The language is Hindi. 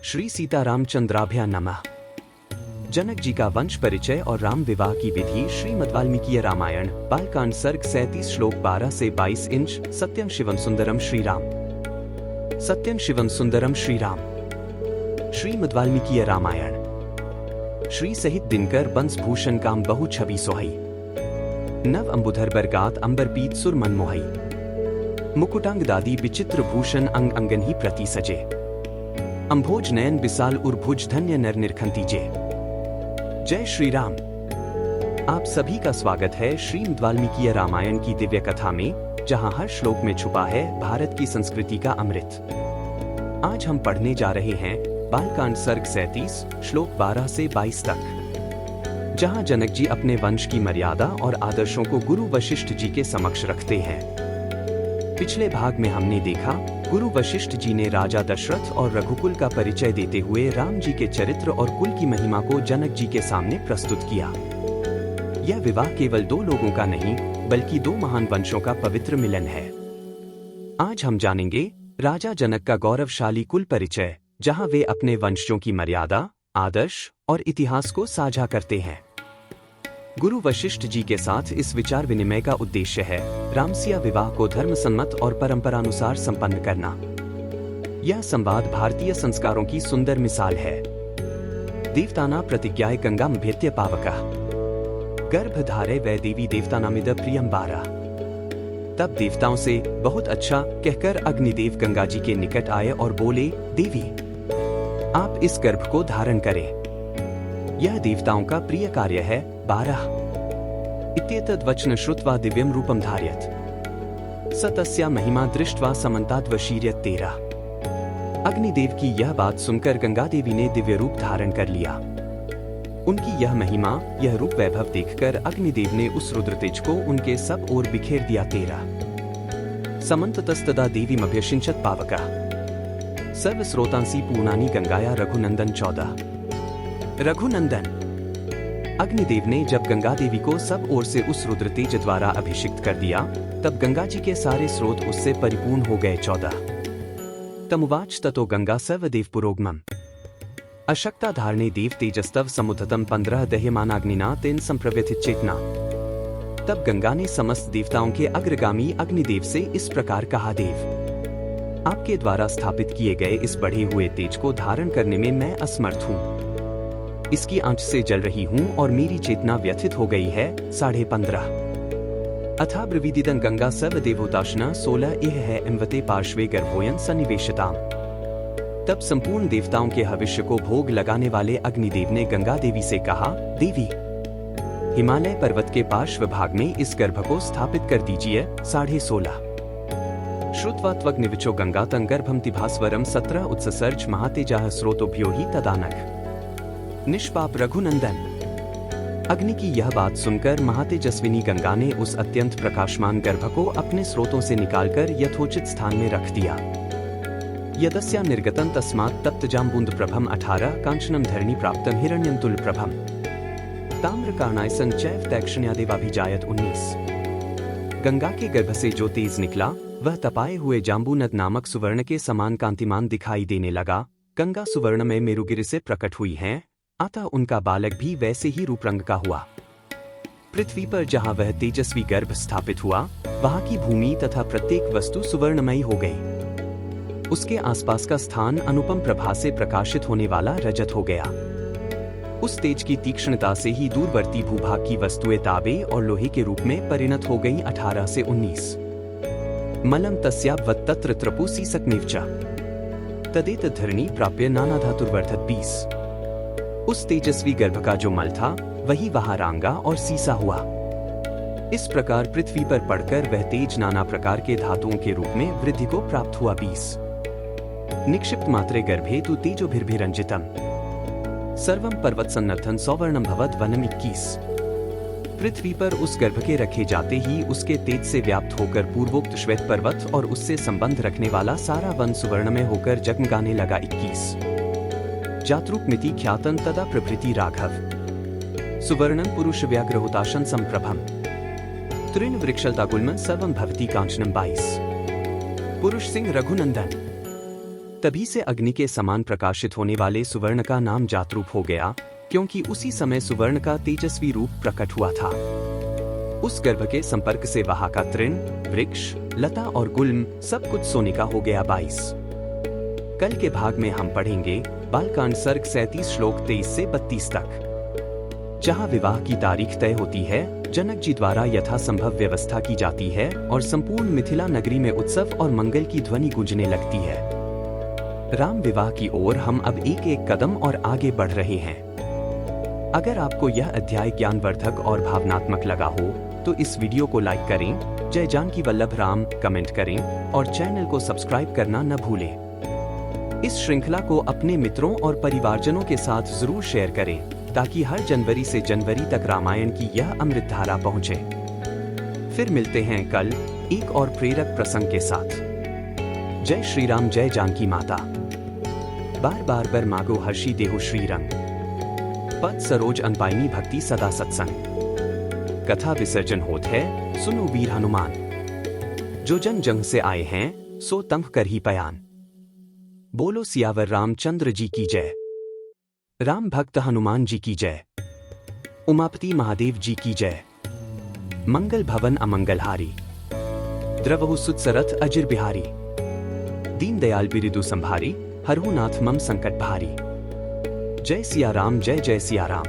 श्री सीतारामचंद्राभ्या नमः। जनक जी का वंश परिचय और राम विवाह की विधि। श्रीमद् वाल्मीकि रामायण बालकांड सर्ग 37 श्लोक 12 से 22 इंच। सत्यं शिवम सुंदरम श्रीराम। सत्यं शिवम सुंदरम श्रीराम। श्रीमद् वाल्मीकि रामायण। श्री सहित दिनकर बंस भूषण काम बहु छवि सोहई। नव अंबुधर बरगात अंबर पीत सुर मन मोहई। मुकुटांग दादी विचित्र भूषण अंग अंगन ही प्रति सजे। अंभोज नयन विशाल उर्भुज धन्य नर निरखंती जे। जय श्री राम। आप सभी का स्वागत है श्रीमद् वाल्मीकि रामायण की दिव्य कथा में, जहां हर श्लोक में छुपा है भारत की संस्कृति का अमृत। आज हम पढ़ने जा रहे हैं बालकांड सर्ग 37 श्लोक 12 से 22 तक, जहां जनक जी अपने वंश की मर्यादा और आदर्शों को गुरु वशिष्ठ जी के समक्ष रखते हैं। पिछले भाग में हमने देखा गुरु वशिष्ठ जी ने राजा दशरथ और रघुकुल का परिचय देते हुए राम जी के चरित्र और कुल की महिमा को जनक जी के सामने प्रस्तुत किया। यह विवाह केवल दो लोगों का नहीं, बल्कि दो महान वंशों का पवित्र मिलन है। आज हम जानेंगे राजा जनक का गौरवशाली कुल परिचय, जहां वे अपने वंशजों की मर्यादा, आदर्श और इतिहास को साझा करते हैं। गुरु वशिष्ठ जी के साथ इस विचार विनिमय का उद्देश्य है रामसिया विवाह को धर्मसम्मत और परंपरानुसार संपन्न करना। यह संवाद भारतीय संस्कारों की सुंदर मिसाल है। देवताना प्रतिज्ञाय गंगामभ्यत्य पावकः गर्भधारे वै देवी देवतानामिद प्रियम बारा। तब देवताओं से बहुत अच्छा कहकर अग्निदेव गंगा जी के निकट आए और बोले, देवी आप इस गर्भ को धारण करें। यह देवताओं का प्रिय कार्य है। 12 इत्येतद् वचन श्रुत्वा दिव्यम रूपम धारयत् स तस्या महिमा दृष्ट्वा समन्ताद्वशीर्यत् 13। अग्निदेव की यह बात सुनकर गंगा देवी ने दिव्य रूप धारण कर लिया। उनकी यह महिमा, यह रूप वैभव देखकर अग्निदेव ने उस रुद्रतेज को उनके सब ओर बिखेर दिया। 13 समन्ततस्तदा देवीमभ्यषिञ्चत् पावकः सर्वस्रोतांसि पूर्णानि गंगाया रघुनंदन। 14 रघुनंदन। अग्निदेव ने जब गंगा देवी को सब ओर से उस रुद्रतेज द्वारा अभिषिक्त कर दिया, तब गंगा जी के सारे स्रोत उससे परिपूर्ण हो गए। 14 तमुवाच ततो गंगा सर्वदेव पुरोगमम् अशक्ता धारणे देव तेजस्तव समुद्धतम 15 दह्यमानाग्निना तेन संप्रव्यथित चेतना। तब गंगा ने समस्त देवताओं के अग्रगामी अग्निदेव से इस प्रकार कहा, देव आपके द्वारा स्थापित किए गए इस बढ़े हुए तेज को धारण करने में मैं असमर्थ हूँ। इसकी आंच से जल रही हूँ और मेरी चेतना व्यथित हो गई है। 15.5 अथा ब्रवीदिदं गंगा सर्वदेवोताशना 16 यह है इमवते पार्श्वे गर्भोयन सन्निवेशताम। तब संपूर्ण देवताओं के हविष्य को भोग लगाने वाले अग्निदेव ने गंगा देवी से कहा, देवी हिमालय पर्वत के पार्श्व भाग में इस गर्भ को स्थापित कर दीजिए। 16.5 श्रुत्वा त्वग्निविचो गंगातं गर्भं तिभास्वरम 17 उत्ससर्ज महातेजाः स्रोतोभ्यो हि तदानघ निष्पाप रघुनंदन। अग्नि की यह बात सुनकर महातेजस्विनी गंगा ने उस अत्यंत प्रकाशमान गर्भ को अपने स्रोतों से निकालकर यथोचित स्थान में रख दिया। यदस्या निर्गतं तस्मात् तप्तजाम्बून्द प्रभम 18 कांचनम धरणी प्राप्तम हिरण्यम तुल प्रभम ताम्रकार्णायसन चैव तैक्षण्यादेवाभिजायत। 19 गंगा के गर्भ से जो तेज निकला, वह तपाए हुए जाम्बूनद नामक सुवर्ण के समान कांतिमान दिखाई देने लगा। गंगा सुवर्ण में मेरुगिरि से प्रकट हुई हैं, अतः उनका बालक भी वैसे ही रूप रंग का हुआ। पृथ्वी पर जहां वह तेजस्वी गर्भ स्थापित हुआ, वहां की भूमि तथा प्रत्येक वस्तु सुवर्णमयी हो गई। उसके आसपास का स्थान अनुपम प्रभा से प्रकाशित होने वाला रजत हो गया। उस तेज की तीक्ष्णता से ही दूरवर्ती भूभाग की वस्तुएं तांबे और लोहे के रूप में परिणत हो गईं। 18 से 19 मलम तस्यावत् तत्र त्रपु सीसकमेव च तदेतद् धरणी प्राप्य नानाधातुर्वर्धत। 20 उस तेजस्वी गर्भ का जो मल था, वही वहां रांगा और सीसा हुआ। इस प्रकार पृथ्वी पर पड़कर वह तेज नाना प्रकार के धातुओं के रूप में वृद्धि को प्राप्त हुआ। 20 निक्षिप्त मात्रे गर्भे तु तेजोभिर्भिरंजितम सर्वम पर्वत सन्नद्धन सौवर्णम भवद वनम। 21 पृथ्वी पर उस गर्भ के रखे जाते ही उसके तेज से व्याप्त होकर पूर्वोक्त श्वेत पर्वत और उससे संबंध रखने वाला सारा वन सुवर्णमय होकर जगमगाने लगा। 21 जातरूपमिति ख्यातं तदा प्रभृति राघव सुवर्णं पुरुष व्याघ्रहुताशन संप्रभम तृण वृक्षलतागुल्म सर्वं भवति कांचनम। 22 पुरुष सिंह रघुनंदन। तभी से अग्नि के समान प्रकाशित होने वाले सुवर्ण का नाम जातरूप हो गया, क्योंकि उसी समय सुवर्ण का तेजस्वी रूप प्रकट हुआ था। उस गर्भ के संपर्क से वहां का तृण, वृक्ष, लता और गुल्म सब कुछ सोने का हो गया। 22 कल के भाग में हम पढ़ेंगे बालकांड सर्ग 37 श्लोक 23 से 32 तक, जहां विवाह की तारीख तय होती है, जनक जी द्वारा यथासंभव व्यवस्था की जाती है और संपूर्ण मिथिला नगरी में उत्सव और मंगल की ध्वनि गूंजने लगती है। राम विवाह की ओर हम अब एक एक कदम और आगे बढ़ रहे हैं। अगर आपको यह अध्याय ज्ञानवर्धक और भावनात्मक लगा हो तो इस वीडियो को लाइक करें, जय जानकी वल्लभ राम कमेंट करें और चैनल को सब्सक्राइब करना न भूलें। इस श्रृंखला को अपने मित्रों और परिवारजनों के साथ जरूर शेयर करें, ताकि हर जनवरी से जनवरी तक रामायण की यह अमृत धारा पहुंचे। फिर मिलते हैं कल एक और प्रेरक प्रसंग के साथ। जय श्री राम, जय जानकी माता। बार बार बर मागो हर्षी देहो श्रीरंग, पद सरोज अनपाइनी भक्ति सदा सत्संग। कथा विसर्जन होत है, सुनो वीर हनुमान, जो जन जंग से आए हैं सो तंग कर ही पयान। बोलो सियावर रामचंद्र जी की जय। राम भक्त हनुमान जी की जय। उमापति महादेव जी की जय। मंगल भवन अमंगलहारी, द्रवहु सुत सरथ अजिर बिहारी। दीन दयाल बिरिदु संभारी, हरहु नाथ मम संकट भारी। जय सिया राम, जय जय सिया राम।